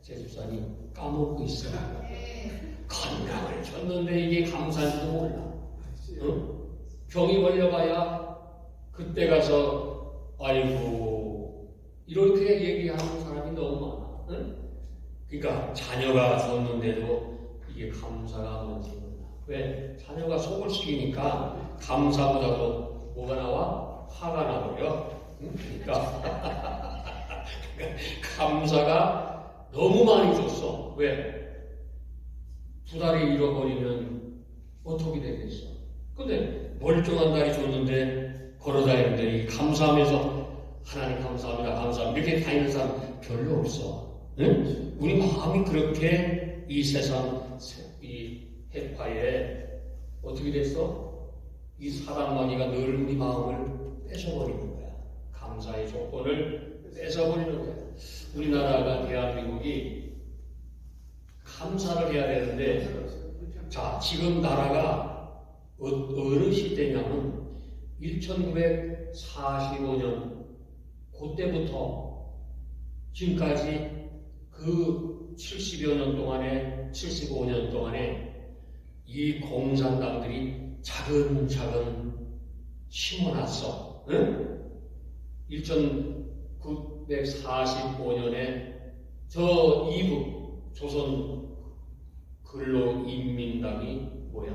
제주사님 까먹고 있어. 건강을 줬는데 이게 감사한지도 몰라. 응? 병이 걸려봐야 그때 가서 아이고 이렇게 얘기하는 사람이 너무 많아. 응? 그러니까 자녀가 줬는데도 이게 감사가 뭔지 몰라. 왜? 자녀가 속을 썩이니까 감사보다도 뭐가 나와? 화가 나버려. 응? 그러니까 감사가 너무 많이 줬어. 왜? 두 다리 잃어버리면 어떻게 되겠어? 근데 멀쩡한 다리 줬는데 걸어다니는데 감사하면서 하나님 감사합니다, 감사합니다 이렇게 다니는 사람 별로 없어. 응? 우리 마음이 그렇게 이 세상 이 해파에 어떻게 됐어? 이 사랑만이가 늘 우리 마음을 뺏어버리는 거야. 감사의 조건을 뺏어버리는 거야. 우리나라가 대한민국이 감사를 해야 되는데, 자, 지금 나라가 어느 시대냐면 1945년 그때부터 지금까지 그 70여 년 동안에 75년 동안에 이 공산당들이 차근차근 심어놨어. 응? 1945년에 저 이북 조선 근로인민당이 뭐야?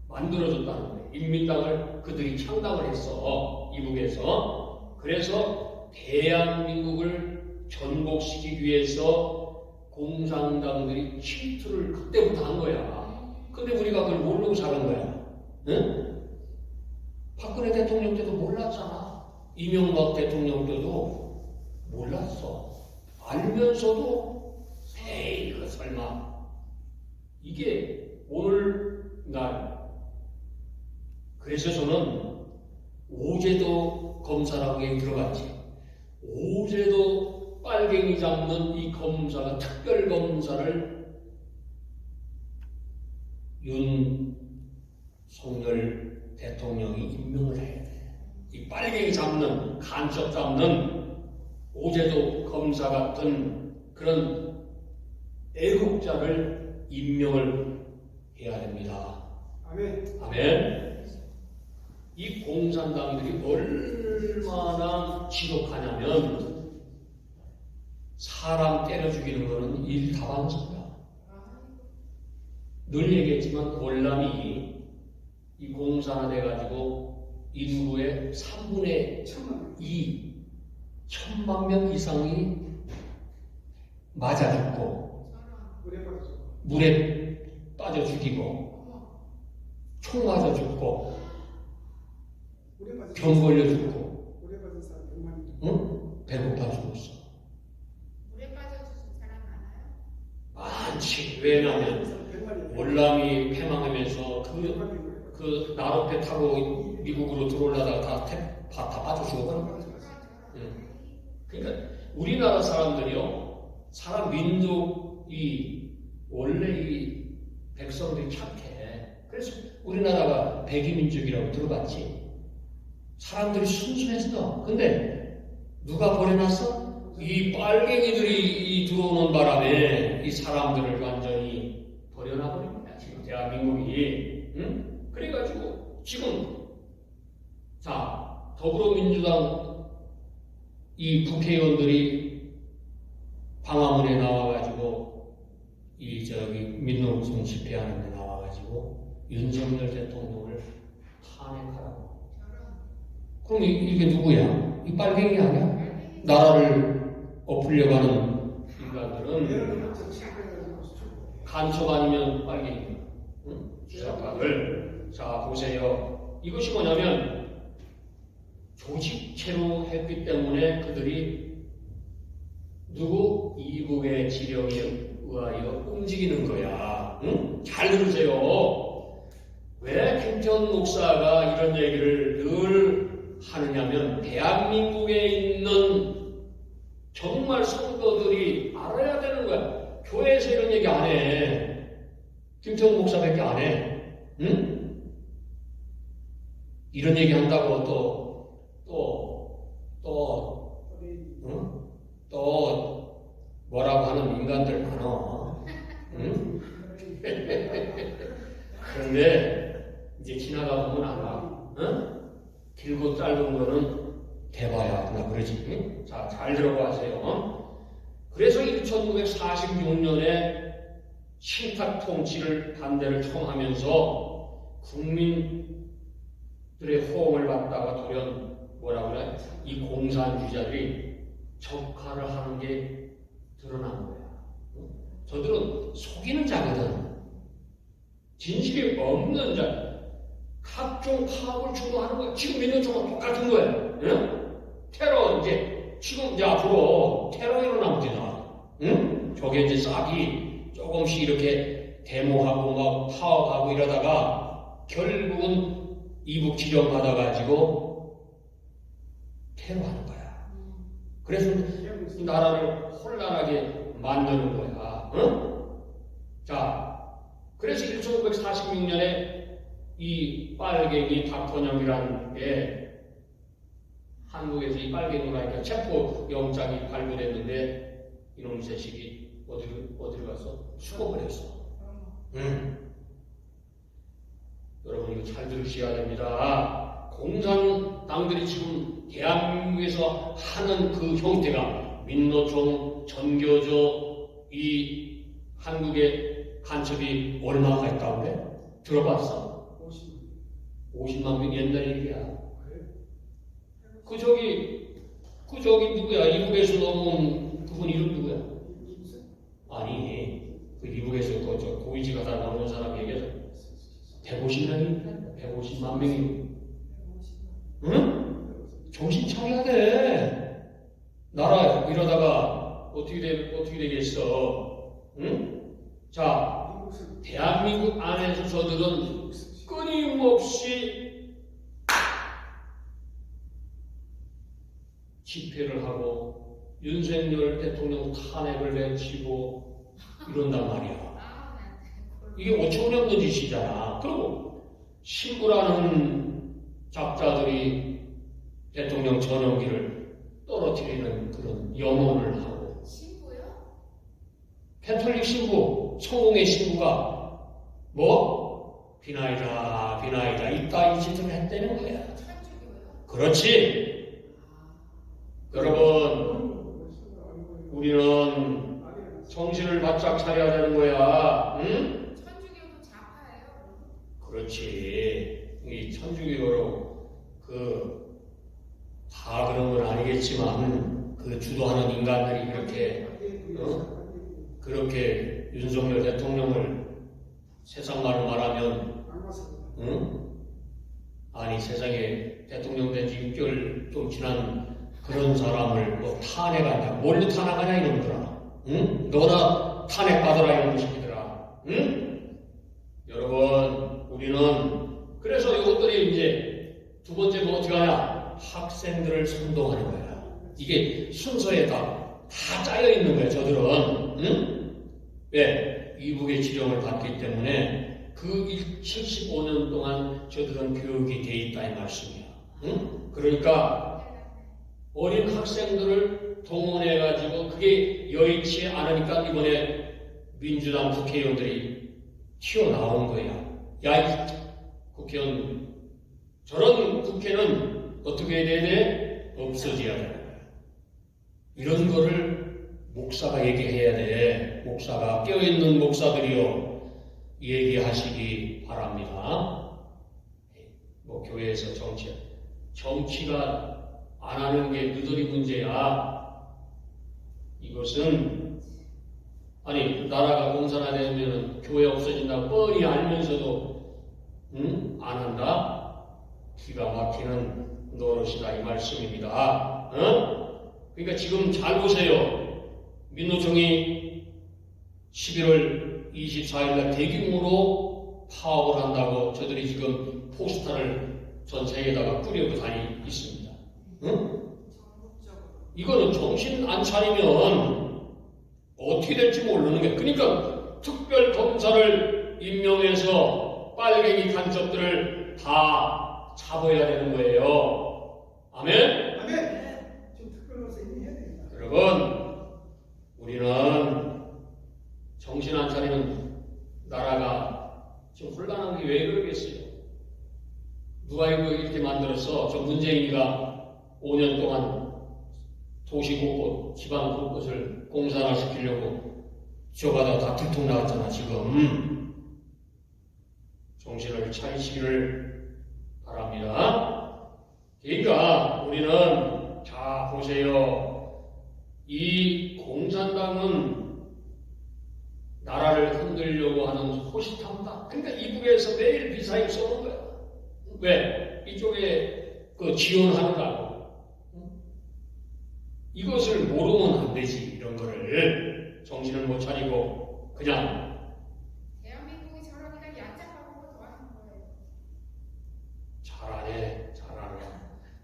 만들어졌다는 거예요. 인민당을 그들이 창당을 했어. 이북에서. 그래서 대한민국을 전복시키기 위해서 공산당들이 침투를 그때부터 한 거야. 근데 우리가 그걸 모르고 사는 거야. 응? 박근혜 대통령 때도 몰랐잖아. 이명박 대통령 때도 몰랐어. 알면서도 에이 이거 설마 이게 오늘날 그래서 저는 오제도 검사라고 얘기 들어봤지. 오제도 빨갱이 잡는 이 검사가 특별검사를 윤석열 대통령이 임명을 해야 돼. 이 빨갱이 잡는, 간첩 잡는 오제도 검사 같은 그런 애국자를 임명을 해야 됩니다. 아멘. 아멘. 이 공산당들이 얼마나 지독하냐면 사람 때려 죽이는 것은 일다반사야. 늘 얘기했지만 월남이 이 공산화돼가지고 인구의 3분의 2, 1000만 명 이상이 맞아 죽고 물에 빠져 죽이고 총 맞아 죽고 병 걸려 죽고 응? 배고파 죽었어. 물에 빠져 죽은 사람 많아요? 많지. 왜냐하면 월남이 패망하면서 그 나룻배 타고 미국으로 들어오려다가 다 빠져 죽어버린 거야. 응. 그러니까 우리나라 사람들이요, 사람 민족이 원래 이 백성들이 착해. 그래서 우리나라가 백이민족이라고 들어봤지. 사람들이 순수했어. 근데 누가 버려놨어? 이 빨갱이들이 들어오는 바람에 이 사람들을 완전히 버려놔버린 거야. 지금 대한민국이. 응? 그래가지고 지금 자 더불어민주당 이 국회의원들이 광화문에 나와가지고 이 민노총 집회하는 데 나와가지고 윤석열 대통령을 탄핵하라고. 그럼 이게 누구야? 이 빨갱이 아니야? 나라를 엎으려고 하는 인간들은 간첩 아니면 빨갱이. 응? 주사파들. 자 보세요. 이것이 뭐냐면 조직체로 했기 때문에 그들이 누구? 이북의 지령에 의하여 움직이는 거야. 응? 잘 들으세요. 왜 김태원 목사가 이런 얘기를 늘 하느냐면 대한민국에 있는 정말 성도들이 알아야 되는 거야. 교회에서 이런 얘기 안 해. 김태원 목사밖에 안 해. 응? 이런 얘기 한다고 또 뭐라고 하는 하는 인간들 많아. 응? 그런데 이제 지나가 보면 알아. 응? 길고 짧은 거는 대봐야 나 그러지. 응? 자, 잘 들어보세요. 그래서 1946년에 신탁 통치를 반대를 청하면서 국민들의 호응을 받다가 돌연 뭐라 그래? 이 공산주의자들이 적화를 하는 게 드러난 거야. 저들은 속이는 자거든. 진실이 없는 자. 각종 파업을 주도하는 거야. 지금 있는 쪽은 똑같은 거야. 응? 테러 이제 지금 이제 앞으로 테러 일어나면 되잖아. 응? 저게 이제 싹이 조금씩 이렇게 데모하고 막 파업하고 이러다가 결국은 이북 지령 받아가지고 테러하는 거야. 그래서 이 나라를 혼란하게 만드는 거야. 응? 자, 그래서 1946년에 이 빨갱이 박헌영이라는 게 한국에서 이 빨갱이가 그러니까 체포 영장이 발부됐는데 이놈의 자식이 어디로 갔어? 수겁을 했어. 여러분 이거 잘 들으셔야 됩니다. 공산당들이 지금 대한민국에서 하는 그 형태가 민노총, 전교조, 이 한국의 간첩이 얼마나 있다고 그래? 들어봤어? 50만 명 옛날 얘기야. 그 저기 누구야? 이북에서 넘어온 그분 이름 누구야? 아니, 그 이북에서 저 고위직 하다 나온 사람 얘기해서 150만 명이. 응? 정신 차려야 돼. 나라 이러다가 어떻게 되겠어? 응? 자, 대한민국 안에서 저들은 끊임없이 집회를 하고 윤석열 대통령 탄핵을 외치고 이런단 말이야. 이게 5천 년 전 짓이잖아. 그리고 신부라는 작자들이 대통령 전용기를 떨어뜨리는 그런 염원을 하고. 신부요? 캐톨릭 신부, 성공의 신부가 뭐? 비나이다 이따 이 짓을 했다는 거야. 천주교요? 그렇지. 여러분, 우리는 정신을 바짝 차려야 되는 거야. 응? 천주교도 좌파예요? 그렇지. 이 천주교로 다 그런 건 아니겠지만 그 주도하는 인간들이 그렇게 윤석열 대통령을 세상 말로 말하면, 응? 아니 세상에 대통령 된 지 6개월 좀 지난 그런 사람을 뭐 탄핵한다. 뭘로 탄핵하냐 이놈들아. 응? 너나 탄핵받아라 이놈 새끼들아. 응? 여러분, 우리는 그래서 이것들이 이제 두 번째 뭐 어떻게 하냐? 학생들을 선동하는 거야. 이게 순서에 다 짜여 있는 거야. 저들은. 응? 왜? 이북의 지령을 받기 때문에 그 75년 동안 저들은 교육이 돼 있다 이 말씀이야. 응? 그러니까 어린 학생들을 동원해가지고 그게 여의치 않으니까 이번에 민주당 국회의원들이 튀어나온 거야. 야, 이 국회의원, 저런 국회는 어떻게 해야 돼? 없어져야 되는 거야. 이런 거를 목사가 얘기해야 돼. 목사가 깨어있는 목사들이요 얘기하시기 바랍니다. 뭐 교회에서 정치가 안 하는 게 누더리 문제야. 이것은 아니 나라가 공산화되면 교회 없어진다고 뻔히 알면서도 안 한다. 기가 막히는 노릇이다 이 말씀입니다. 그러니까 지금 잘 보세요. 민노총이 11월 24일날 대규모로 파업을 한다고 저들이 지금 포스터를 전 세계에다가 뿌리고 다니 있습니다. 응? 이거는 정신 안 차리면 어떻게 될지 모르는 거야. 그러니까 특별 검사를 임명해서 빨갱이 간첩들을 다 잡아야 되는 거예요. 아멘? 아멘. 지금 특별검사 이미 해야 되겠다. 여러분, 우리는 문재인이가 5년 동안 도시 곳곳, 지방 곳곳을 공산화 시키려고 쥐어받아 다 들통 나왔잖아, 지금. 정신을 차리시기를 바랍니다. 그러니까 우리는, 자, 보세요. 이 공산당은 나라를 흔들려고 하는 호시탐탐. 그러니까 이북에서 매일 비사에 쏘는 거야. 왜? 이쪽에 그 지원하느라고. 이것을 모르면 안 되지. 이런 거를 정신을 못 차리고 그냥 대한민국이 저러니까 얀짝하고 더 하는 거예요. 잘하네.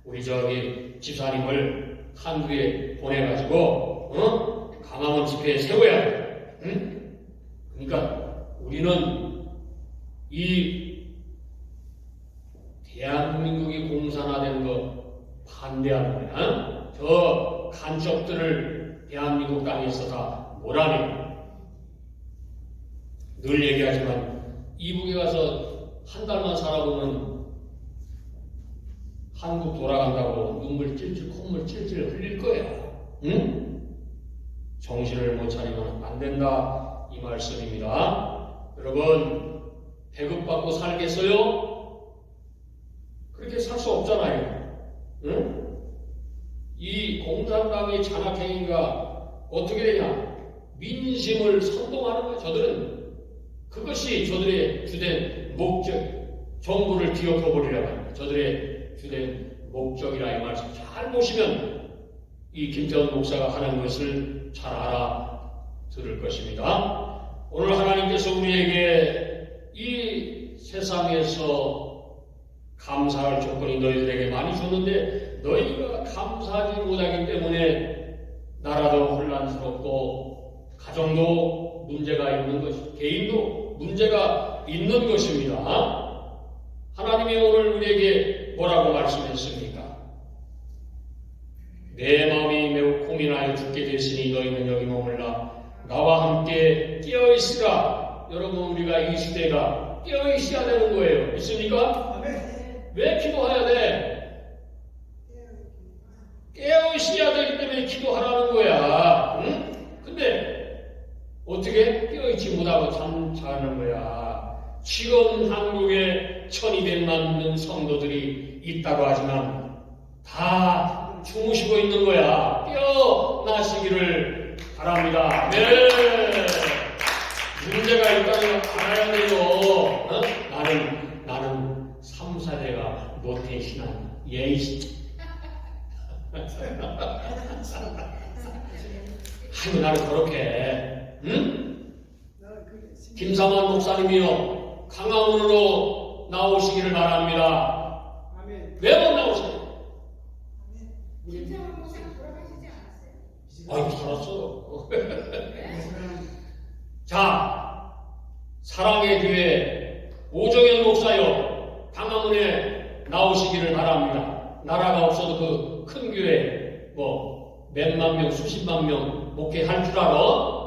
우리 저기 집사님을 한국에 보내가지고 강화문 집회에 세워야 돼. 응? 그러니까 우리는 이 대한민국이 공산화된 거 반대하는 거야. 저 간첩들을 대한민국 땅에서 다 몰아내. 늘 얘기하지만 이북에 가서 한 달만 살아보면 한국 돌아간다고 눈물 찔찔 콧물 찔찔 흘릴 거야. 응? 정신을 못 차리면 안 된다, 이 말씀입니다. 여러분, 배급받고 살겠어요? 그렇게 살 수 없잖아요. 응? 이 공산당의 잔악행위가 어떻게 되냐? 민심을 선동하는 거야. 저들은 그것이 저들의 주된 목적, 정부를 뒤엎어버리려고 하는 거야. 저들의 주된 목적이라 이 말씀 잘 보시면 이 김태원 목사가 하는 것을 잘 알아들을 것입니다. 오늘 하나님께서 우리에게 이 세상에서 감사할 조건이 너희들에게 많이 줬는데 너희가 감사하지 못하기 때문에 나라도 혼란스럽고 가정도 문제가 있는 것, 개인도 문제가 있는 것입니다. 하나님이 오늘 우리에게 뭐라고 말씀했습니까? 내 마음이 매우 고민하여 죽게 됐으니 너희는 여기 머물라 나와 함께 깨어있으라. 여러분, 우리가 이 시대가 깨어있어야 되는 거예요. 믿습니까? 왜 기도해야 돼? 깨어있어야 되기 때문에 기도하라는 거야. 응? 근데 어떻게 깨어있지 못하고 잠자는 거야. 지금 한국에 1200만 명 성도들이 있다고 하지만 다 주무시고 있는 거야. 깨어나시기를 바랍니다. 네. 문제가 있다는 걸 알아야 돼요. 나는 3, 4대가 모태신앙 예의신. 아이고, 나는 그렇게 해. 응? 김상환 목사님이요, 강화문으로 나오시기를 바랍니다. 매번 나오세요. 김태원 목사 돌아가시지 않았어요? 아이고, 살았어. 자, 사랑의 교회 오정현 목사요, 강화문에 나오시기를 바랍니다. 나라가 없어도 그 큰 교회 뭐 몇만 명, 수십만 명 목회할 줄 알아?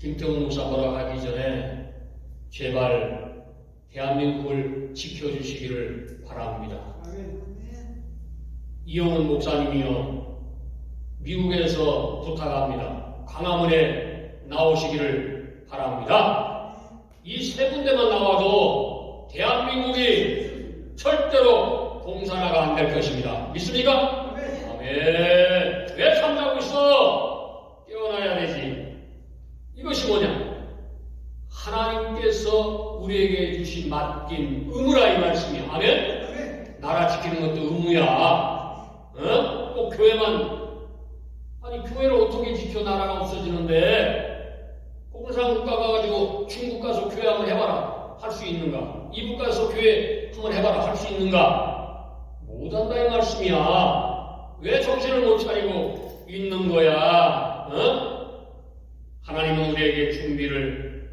김태훈 목사 뭐라고 하기 전에 제발 대한민국을 지켜주시기를 바랍니다. 이영훈 목사님이요, 미국에서 부탁합니다. 광화문에 나오시기를 바랍니다. 이 세 군데만 나와도 대한민국이 절대로 공산화가 안 될 것입니다. 믿습니까? 아멘. 왜 잠자고 있어? 깨어나야 되지. 이것이 뭐냐? 하나님께서 우리에게 주신 맡긴 의무라 이 말씀이야. 아멘? 나라 지키는 것도 의무야. 꼭 교회만, 아니 교회를 어떻게 지켜? 나라가 없어지는데. 공산국가 가가지고 중국 가서 교회 한번 해봐라. 할 수 있는가? 이북 가서 교회 한번 해봐라. 할 수 있는가? 못한다 이 말씀이야. 왜 정신을 못 차리고 있는 거야? 하나님은 우리에게 준비를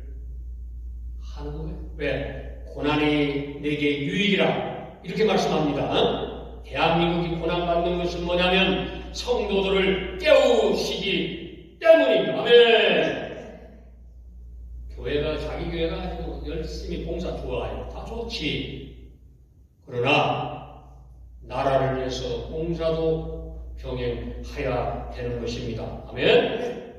하는 거예요. 왜? 고난이 내게 유익이라 이렇게 말씀합니다. 대한민국이 고난받는 것은 뭐냐면 성도들을 깨우시기 때문입니다. 아멘. 교회가, 자기 교회가 아니고 열심히 봉사 좋아요. 다 좋지. 그러나 나라를 위해서 봉사도 병행하여야 되는 것입니다. 아멘.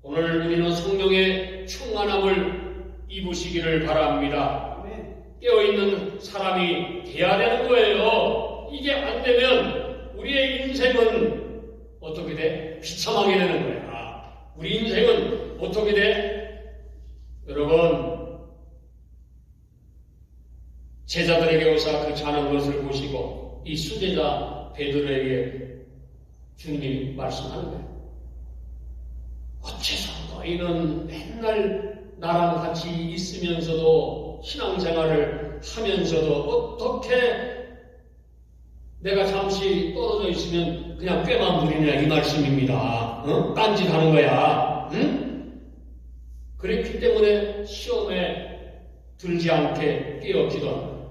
오늘 우리는 성령의 충만함을 입으시기를 바랍니다. 깨어있는 사람이 돼야 되는 거예요. 이게 안 되면 우리의 인생은 어떻게 돼? 비참하게 되는 거야. 우리 인생은 어떻게 돼? 여러분, 제자들에게 오사 그 자는 것을 보시고 이 수제자 베드로에게 주님이 말씀하는 거예요. 어째서 너희는 맨날 나랑 같이 있으면서도 신앙생활을 하면서도 어떻게 내가 잠시 떨어져 있으면 그냥 꾀만 부리냐 이 말씀입니다. 응? 딴짓하는 거야. 응? 그렇기 때문에 시험에 들지 않게 깨어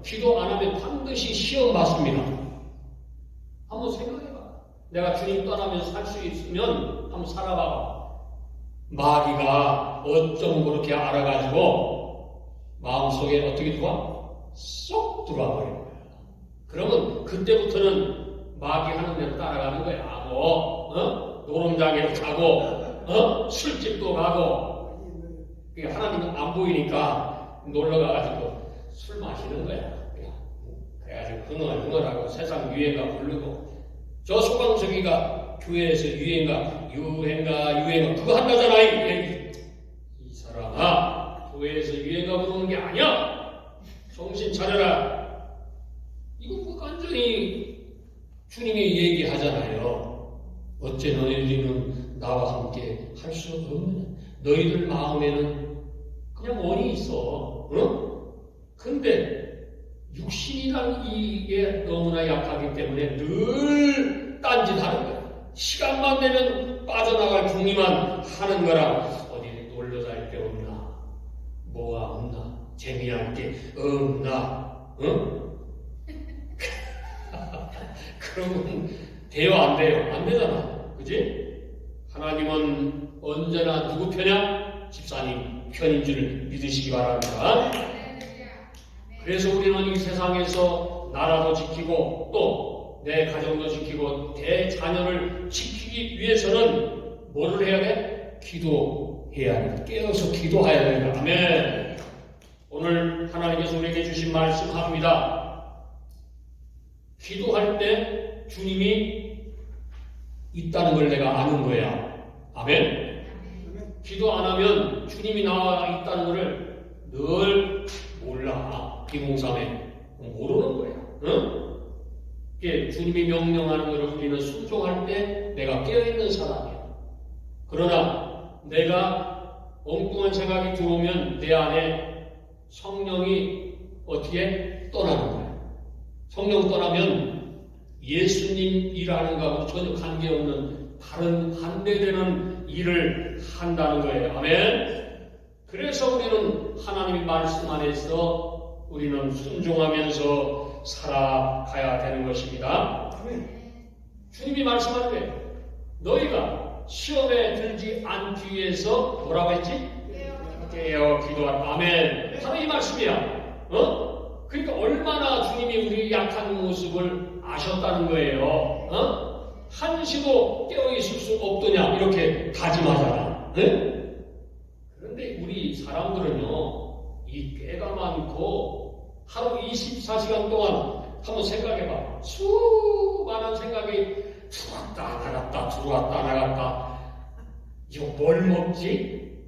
기도 안 하면 반드시 시험 받습니다. 한번 생각해봐. 내가 주님 떠나면서 살 수 있으면 한번 살아봐. 마귀가 어쩜 그렇게 알아가지고 마음속에 어떻게 들어와? 쏙 들어와 버린 거야. 그러면 그때부터는 마귀 하는 대로 따라가는 거야. 노름장에도 가고, 술집도 가고. 하나님은 안 보이니까 놀러 가가지고 술 마시는 거야. 그래가지고 흥얼흥얼하고 세상 유행가 부르고. 저 소방서기가 교회에서 유행가 그거 한다잖아. 이 사람아, 교회에서 유행가 부르는 게 아니야. 정신 차려라. 이거 뭐 완전히 주님이 얘기하잖아요. 어째 너희들은 나와 함께 할 수 없느냐. 너희들 마음에는 그냥 원이 있어. 근데 육신이란 이게 너무나 약하기 때문에 늘 딴짓하는 거야. 시간만 되면 빠져나갈 궁리만 하는 거라. 어디 놀러 다닐 데 없나? 뭐가 없나? 재미날 게 없나? 그러면 돼요, 안 돼요? 안 되잖아. 그지? 하나님은 언제나 누구 편이야? 집사님 편인 줄 믿으시기 바랍니다. 그래서 우리는 이 세상에서 나라도 지키고 또 내 가정도 지키고 대자녀를 지키기 위해서는 뭐를 해야 돼? 기도해야 돼. 깨어서 기도해야 된다. 아멘. 오늘 하나님께서 우리에게 주신 말씀합니다. 기도할 때 주님이 있다는 걸 내가 아는 거야. 아멘. 기도 안 하면 주님이 나와 있다는 것을 늘 몰라. 비몽사매 모르는 거야. 응? 주님이 명령하는 것을 우리는 순종할 때 내가 깨어있는 사람이야. 그러나 내가 엉뚱한 생각이 들어오면 내 안에 성령이 어떻게 떠나는 거야. 성령 떠나면 예수님 일하는 것하고 전혀 관계없는 다른 반대되는 일을 한다는 거예요. 아멘. 그래서 우리는 하나님의 말씀 안에서 우리는 순종하면서 살아가야 되는 것입니다. 주님이 말씀하는 거예요. 너희가 시험에 들지 않기 위해서 뭐라고 했지? 깨어 기도하라. 아멘. 바로 이 말씀이야. 그러니까 얼마나 주님이 우리 약한 모습을 아셨다는 거예요. 한시도 깨어있을 수 없더냐 이렇게 다짐하잖아. 그런데 우리 사람들은요, 이 꾀가 많고 하루 24시간 동안 한번 생각해봐. 수많은 생각이 들어왔다 나갔다 들어왔다 나갔다. 이거 뭘 먹지?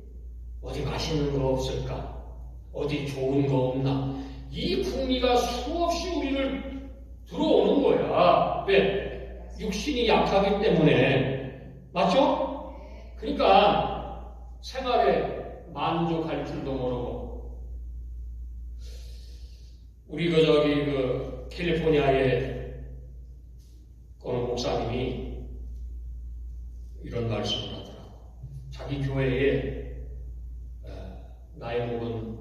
어디 맛있는 거 없을까? 어디 좋은 거 없나? 이 궁리가 수없이 우리를 들어오는 거야. 왜? 육신이 약하기 때문에. 맞죠? 그러니까 생활에 만족할 줄도 모르고. 우리 캘리포니아의 어느 목사님이 이런 말씀을 하더라고. 자기 교회에 나이 먹은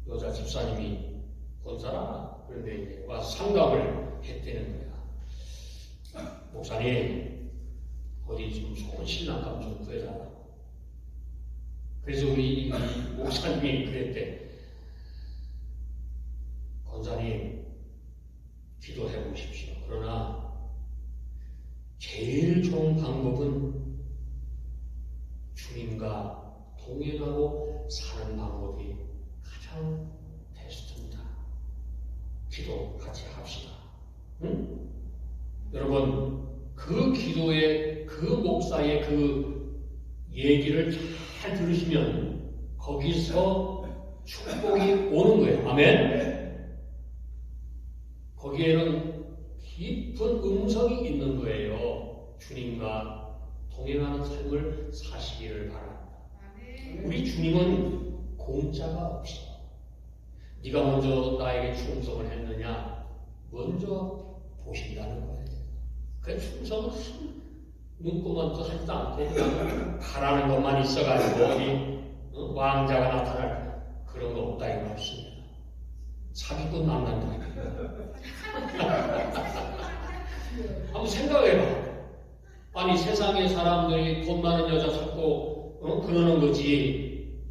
여자 집사님이 본사라. 그런데 이제 와서 상담을 했다는 거야. 목사님, 어디 좀 좋은 신랑감 좀 구해달라고. 그래서 우리 목사님이 그랬대. 권사님, 기도해 보십시오. 그러나 제일 좋은 방법은 주님과 동행하고 사는 방법이 가장 베스트입니다. 기도 같이 합시다. 응? 여러분, 그 기도의 그 목사의 그 얘기를 잘 들으시면 거기서 축복이 오는 거예요. 아멘? 거기에는 깊은 음성이 있는 거예요. 주님과 동행하는 삶을 사시기를 바랍니다. 우리 주님은 공짜가 없어. 네가 먼저 나에게 충성을 했느냐? 먼저 보신다는 거예요. 그 충성은 눈꼽만도 하지도 않고 가라는 것만 있어가지고 어디 왕자가 나타날 그런 거 없다 이 말씀입니다. 사기꾼 만난다. 한번 생각해봐. 아니 세상의 사람들이 돈 많은 여자 찾고 그러는 거지.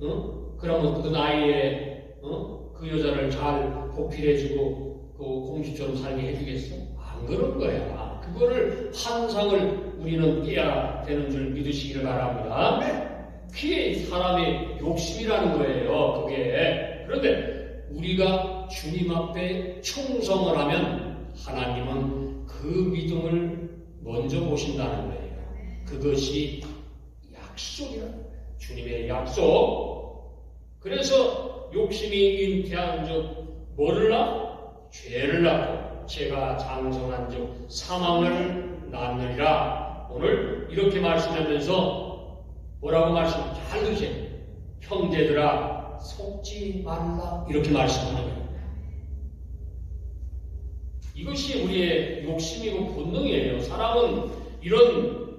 그러면 그 나이에 그 여자를 잘 보필해주고 그 공주처럼 살게 해주겠어? 안 그런 거야. 그거를 환상을 우리는 깨야 되는 줄 믿으시기를 바랍니다. 그게 사람의 욕심이라는 거예요. 그게. 그런데 우리가 주님 앞에 충성을 하면 하나님은 그 믿음을 먼저 보신다는 거예요. 그것이 약속이라는 거예요. 주님의 약속. 그래서 욕심이 잉태한 즉 뭐를 낳아? 죄를 낳고 죄가 장성한 즉 사망을 낳느니라. 오늘 이렇게 말씀하면서 뭐라고 잘 들으세요. 형제들아 속지 말라 이렇게 말씀하는 거예요. 이것이 우리의 욕심이고 본능이에요. 사람은 이런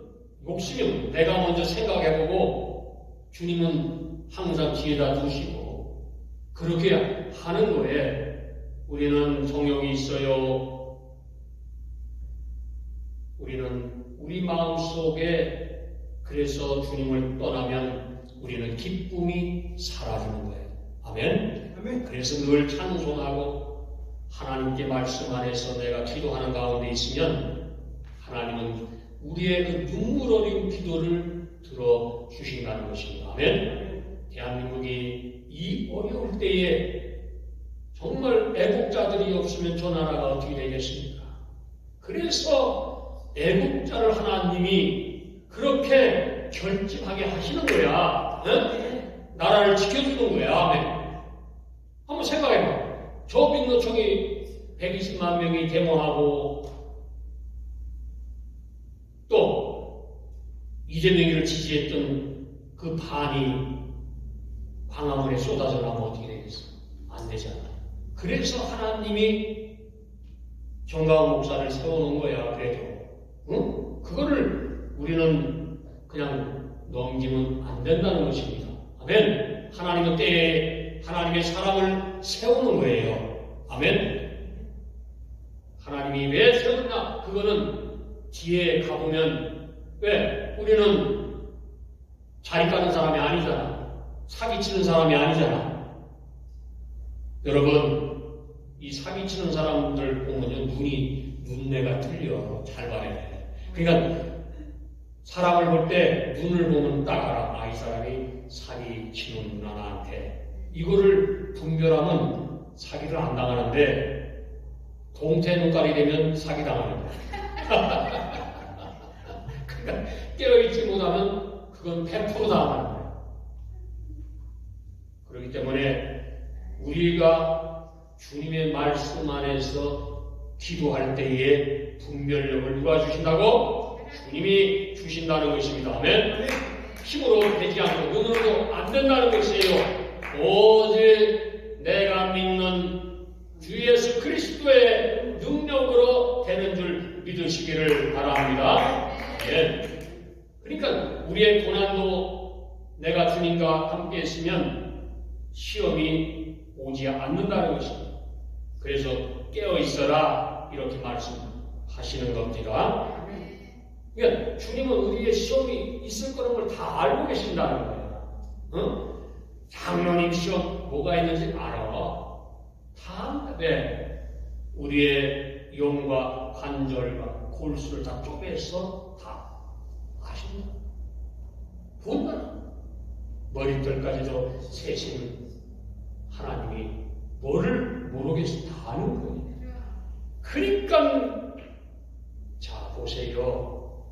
욕심은 내가 먼저 생각해보고 주님은 항상 뒤에다 두시고 그렇게 하는 거예요. 우리는 성욕이 있어요. 우리는 우리 마음속에 그래서 주님을 떠나면 우리는 기쁨이 사라지는 거예요. 아멘? 아멘. 그래서 늘 찬송하고 하나님께 말씀 안에서 내가 기도하는 가운데 있으면 하나님은 우리의 그 눈물 어린 기도를 들어주신다는 것입니다. 아멘? 대한민국이 이 어려울 때에 정말 애국자들이 없으면 저 나라가 어떻게 되겠습니까? 그래서 애국자를 하나님이 그렇게 결집하게 하시는 거야. 네? 나라를 지켜주는 거야. 아멘. 한번 생각해봐. 저 민노총이 120만 명이 데모하고 또 이재명이를 지지했던 그 반이 광화문에 쏟아져 나면 어떻게 되겠어? 안 되잖아. 그래서 하나님이 정가훈 목사를 세워놓은 거야. 그래도 응? 그거를 우리는 그냥 넘기면 안 된다는 것입니다. 아멘. 하나님은 때에 하나님의 사람을 세우는 거예요. 아멘. 하나님이 왜 세웠나? 그거는 뒤에 가보면 왜? 우리는 자리 까는 사람이 아니잖아. 사기치는 사람이 아니잖아. 여러분 이 사기치는 사람들 보면요 눈매가 틀려. 잘 봐야 돼. 그러니까 사람을 볼 때 눈을 보면 딱 알아. 이 사람이 사기치는구나 나한테. 이거를 분별하면 사기를 안 당하는데 동태 눈깔이 되면 사기 당하는 거야. 그러니까 깨어있지 못하면 그건 100% 당하는 거야. 그렇기 때문에 우리가 주님의 말씀 안에서 기도할 때에 분별력을 누가 주신다고? 주님이 주신다는 것입니다. 아멘. 힘으로 되지 않고 눈으로도 안 된다는 것이에요. 오직 내가 믿는 주 예수 그리스도의 능력으로 되는 줄 믿으시기를 바랍니다. 예. 그러니까 우리의 고난도 내가 주님과 함께 있으면 시험이 오지 않는다는 것입니다. 그래서 깨어 있어라 이렇게 말씀하시는 겁니다. 그러니까 주님은 우리의 시험이 있을 거라는 걸 다 알고 계신다는 거예요. 장로님 시험 뭐가 있는지 알아. 다 안다네. 우리의 영과 관절과 골수를 다 쪼개서 다 아신다. 본다. 머리털까지도 세신 하나님이 뭐를 모르겠어 다 아는 거예요. 그러니까 자 보세요.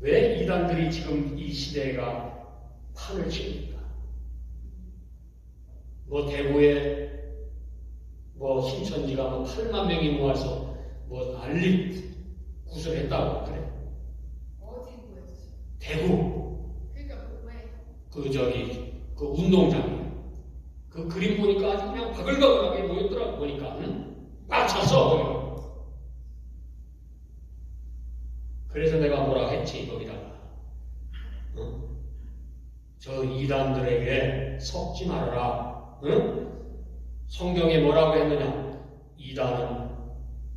왜 이단들이 지금 이 시대가 판을 칩니까? 뭐 대구에 뭐 신천지가 뭐 8만 명이 모아서 뭐 난리 구설했다고 그래. 어디 구했지? 대구 그러니까 왜? 그 운동장에 그 그림 보니까 아주 그냥 바글바글하게 모였더라고 보니까 꽉 찼어. 그래서 내가 뭐라 했지 거기다가 저 이단들에게 섞지 말아라. 성경에 뭐라고 했느냐? 이단은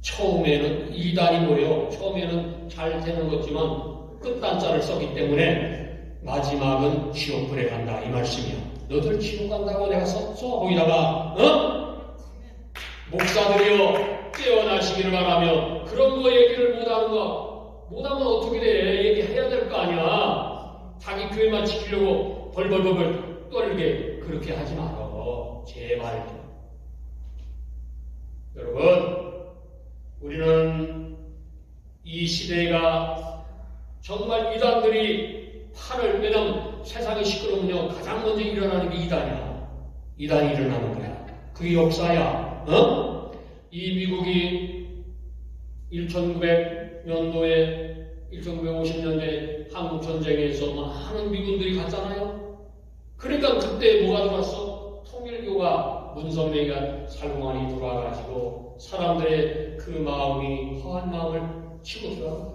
처음에는 이단이 뭐예요? 처음에는 잘 되는 거지만 끝단자를 썼기 때문에 마지막은 지옥불에 간다 이 말씀이야. 너들 지옥 간다고 내가 썼어? 거기다가 목사들이여 깨어나시기를 바라며 그런 거 얘기를 못하면 어떻게 돼? 얘기해야 될 거 아니야. 자기 교회만 지키려고 벌벌벌 떨게 그렇게 하지 마라. 제발. 여러분, 우리는 이 시대가 정말 이단들이 왜냐면 세상이 시끄러우면 가장 먼저 일어나는 게 이단이야. 이단이 일어나는 거야. 그게 역사야. 이 미국이 1950년대 한국 전쟁에서 많은 미군들이 갔잖아요. 그러니까 그때 뭐가 들어왔어? 통일교가 문선명이가 살고만이 들어와가지고 사람들의 그 마음이 허한 마음을 치고 들어와.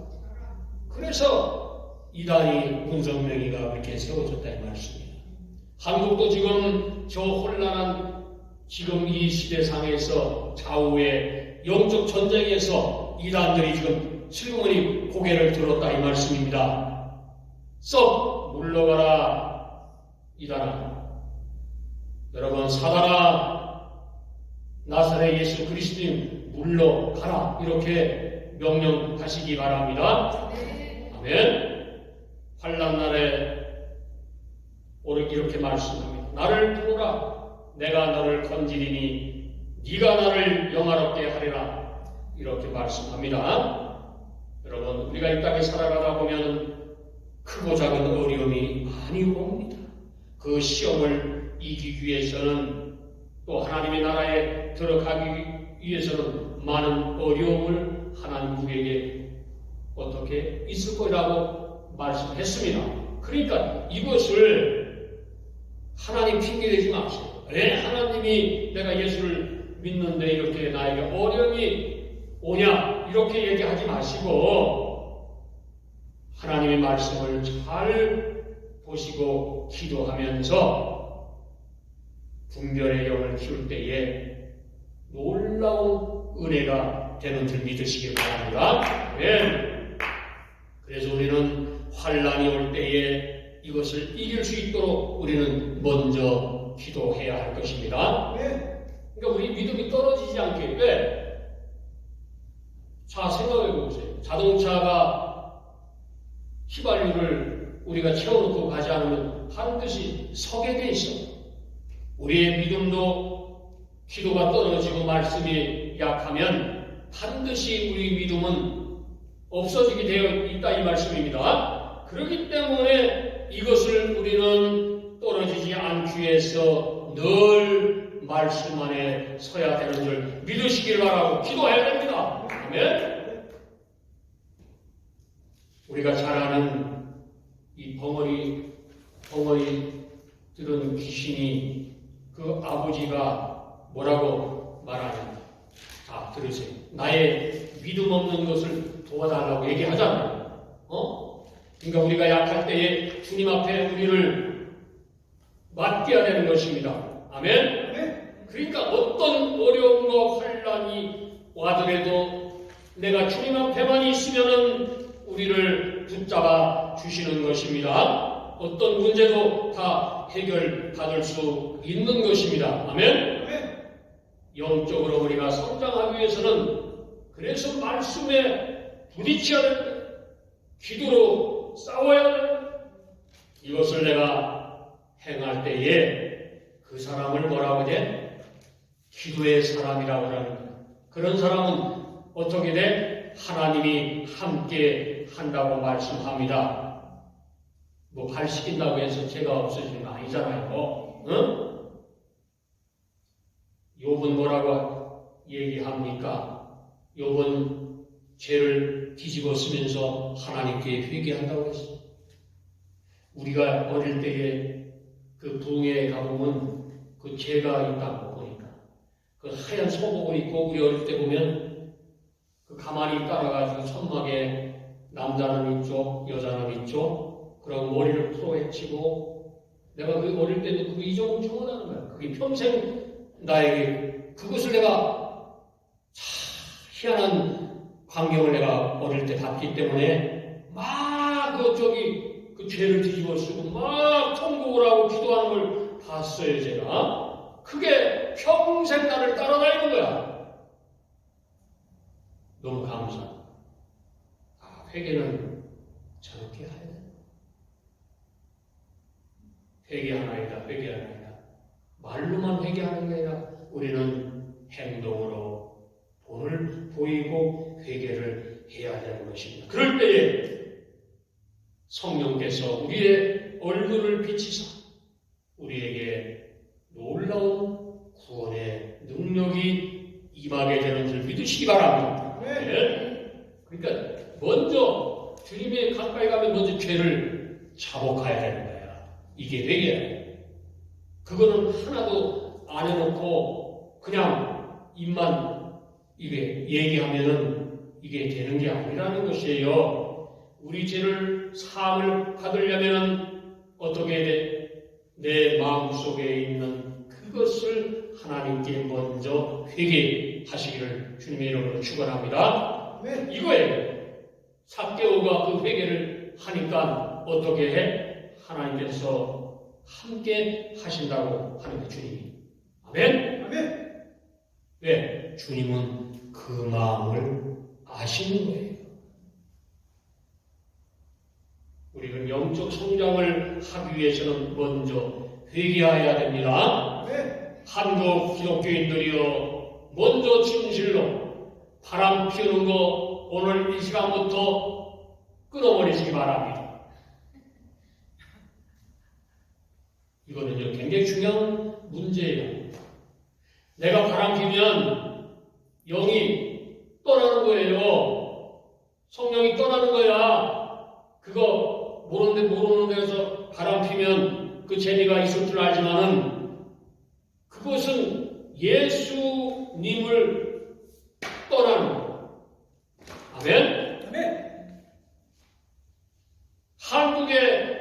그래서 이단이 문선명이가 그렇게 세워졌다 이 말씀이에요. 한국도 지금 저 혼란한 지금 이 시대상에서 좌우의 영적 전쟁에서 이단들이 지금 슬그머니 고개를 들었다 이 말씀입니다. 썩 물러가라 이단아. 여러분 사단아 나사렛 예수 그리스도인 물러가라 이렇게 명령하시기 바랍니다. 아멘. 환난 날에 오늘 이렇게 말씀합니다. 나를 부르라 내가 너를 건지리니 네가 나를 영화롭게 하리라 이렇게 말씀합니다. 여러분 우리가 이 땅에 살아가다 보면 크고 작은 어려움이 많이 옵니다. 그 시험을 이기기 위해서는 또 하나님의 나라에 들어가기 위해서는 많은 어려움을 하나님 우리에게 어떻게 있을 거라고 말씀했습니다. 그러니까 이것을 하나님 핑계대지 마세요. 왜 하나님이 내가 예수를 믿는데 이렇게 나에게 어려움이 오냐 이렇게 얘기하지 마시고 하나님의 말씀을 잘 보시고 기도하면서 분별의 영을 키울 때에 놀라운 은혜가 되는 줄 믿으시길 바랍니다. 아멘. 그래서 우리는 환난이 올 때에 이것을 이길 수 있도록 우리는 먼저 기도해야 할 것입니다. 그러니까 우리 믿음이 떨어지지 않게 왜? 자 생각해 보세요. 자동차가 휘발유를 우리가 채워놓고 가지 않으면 반드시 서게 돼 있어. 우리의 믿음도 기도가 떨어지고 말씀이 약하면 반드시 우리 믿음은 없어지게 되어 있다 이 말씀입니다. 그렇기 때문에 이것을 우리는 떨어지지 않기 위해서 늘 말씀 안에 서야 되는 줄 믿으시길 바라고 기도해야 됩니다. 아멘. 우리가 잘 아는 이 벙어리 들은 귀신이 그 아버지가 뭐라고 말하냐. 자, 들으세요. 나의 믿음 없는 것을 도와달라고 얘기하잖아요. 그러니까 우리가 약할 때에 주님 앞에 우리를 맡겨야 되는 것입니다. 아멘? 그러니까 어떤 어려움과 환난이 와더라도 내가 주님 앞에만 있으면은 우리를 붙잡아 주시는 것입니다. 어떤 문제도 다 해결받을 수 있는 것입니다. 아멘? 영적으로 우리가 성장하기 위해서는 그래서 말씀에 부딪혀야 된다. 기도로 싸워야 된다. 이것을 내가 행할 때에 그 사람을 뭐라고 돼? 기도의 사람이라고 하는 거야. 그런 사람은 어떻게 돼? 하나님이 함께 한다고 말씀합니다. 뭐 발 시킨다고 해서 죄가 없어지는 거 아니잖아요. 응? 욥은 뭐라고 얘기합니까? 욥은 죄를 뒤집어 쓰면서 하나님께 회개한다고 했어요. 우리가 어릴 때에 그 부흥회에 가보면 그 죄가 있다고 보니까 그 하얀 소복을 입고 우리 어릴 때 보면 그 가만히 깔아가지고 천막에 남자는 이쪽, 여자는 이쪽, 그리고 머리를 풀어헤치고 내가 그 어릴 때도 그 이종을 청원하는 거야. 그게 평생 나에게 그것을 내가 참 희한한 광경을 내가 어릴 때 봤기 때문에 막 그 죄를 뒤집어 쓰고 막 통곡을 하고 기도하는 걸 봤어요, 제가. 그게 평생 나를 따라다니는 거야. 너무 감사합니다. 회개는 저렇게 해야 돼. 회개하나이다, 회개하나이다. 말로만 회개하는 게 아니라 우리는 행동으로 본을 보이고 회개를 해야 되는 것입니다. 그럴 때에 성령께서 우리의 얼굴을 비치사 우리에게 놀라운 구원의 능력이 임하게 되는 줄 믿으시기 바랍니다. 네. 그러니까 먼저 주님에 가까이 가면 먼저 죄를 자복해야 되는 거야. 이게 회개야. 그거는 하나도 안 해놓고 그냥 입만 이게 얘기하면은 이게 되는 게 아니라는 것이에요. 우리 죄를 사함을 받으려면은 어떻게 돼? 내 마음속에 있는 그것을 하나님께 먼저 회개하시기를 주님의 이름으로 축원합니다. 이거예요. 삭개오가 그 회개를 하니까 어떻게 해? 하나님께서 함께 하신다고 하는 거 주님이. 아멘? 아멘. 왜? 주님은 그 마음을 아시는 거예요. 우리는 영적 성장을 하기 위해서는 먼저 회개해야 됩니다. 한국 기독교인들이여 먼저 진실로 바람 피우는 거 오늘 이 시간부터 끊어버리시기 바랍니다. 이거는요 굉장히 중요한 문제예요. 내가 바람 피우면 영이 떠나는 거예요. 성령이 떠나는 거야. 그거 모르는 데서 바람 피면 그 재미가 있을 줄 알지만은 그것은 예수님을 떠나는 거예요. 아멘? 아멘. 한국의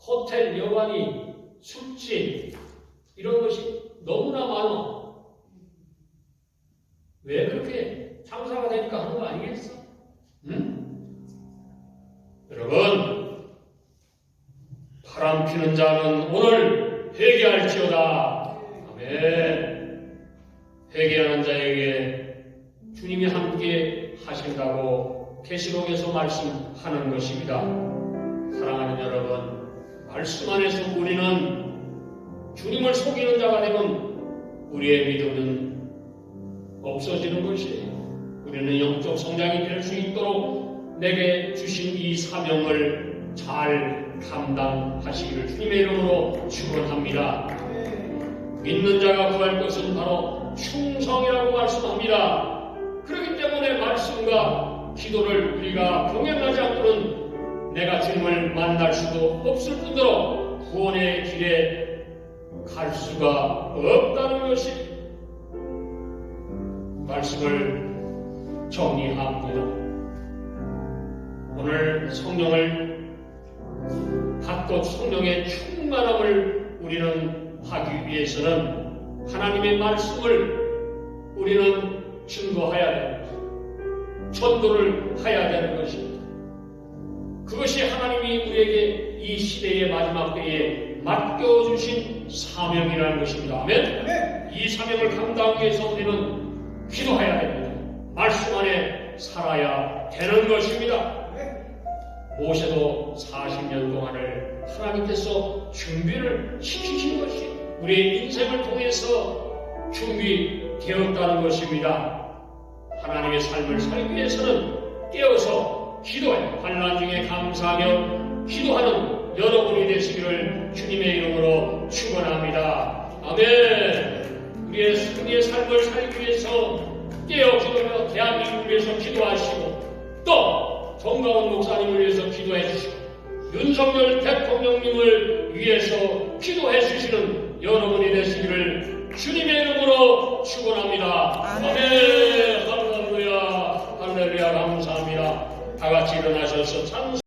호텔, 여관이, 술집 이런 것이 너무나 많아. 왜 그렇게 장사가 되니까 하는 거 아니겠어? 응? 여러분, 바람 피는 자는 오늘 회개할지어다. 아멘. 회개하는 자에게 주님이 함께 하신다고 계시록에서 말씀하는 것입니다. 사랑하는 여러분, 말씀 안에서 우리는 주님을 속이는 자가 되면 우리의 믿음은 없어지는 것이에요. 우리는 영적 성장이 될 수 있도록 내게 주신 이 사명을 잘 감당하시기를 주님의 이름으로 축원합니다. 믿는 자가 구할 것은 바로 충성이라고 말씀합니다. 그렇기 때문에 말씀과 기도를 우리가 병행하지 않고는 내가 주님을 만날 수도 없을 뿐더러 구원의 길에 갈 수가 없다는 것이 말씀을 정리합니다. 오늘 성령을 받고 성령의 충만함을 우리는 하기 위해서는 하나님의 말씀을 우리는 증거해야 됩니다. 전도를 해야 되는 것입니다. 그것이 하나님이 우리에게 이 시대의 마지막 때에 맡겨주신 사명이라는 것입니다. 아멘? 이 사명을 감당하기 위해서 우리는 기도해야 됩니다. 살아야 되는 것입니다. 모세도 40년 동안을 하나님께서 준비를 시키신 것이 우리의 인생을 통해서 준비되었다는 것입니다. 하나님의 삶을 살기 위해서는 깨어서 기도해 환난 중에 감사하며 기도하는 여러분이 되시기를 주님의 이름으로 축원합니다. 아멘. 우리의 삶을 살기 위해서 깨어 기도하며 대한민국을 위해서 기도하시고 또 정강원 목사님을 위해서 기도해 주시고 윤석열 대통령님을 위해서 기도해 주시는 여러분이 되시기를 주님의 이름으로 축원합니다. 아멘. 할렐루야. 할렐루야. 감사합니다. 다 같이 일어나셔서 찬송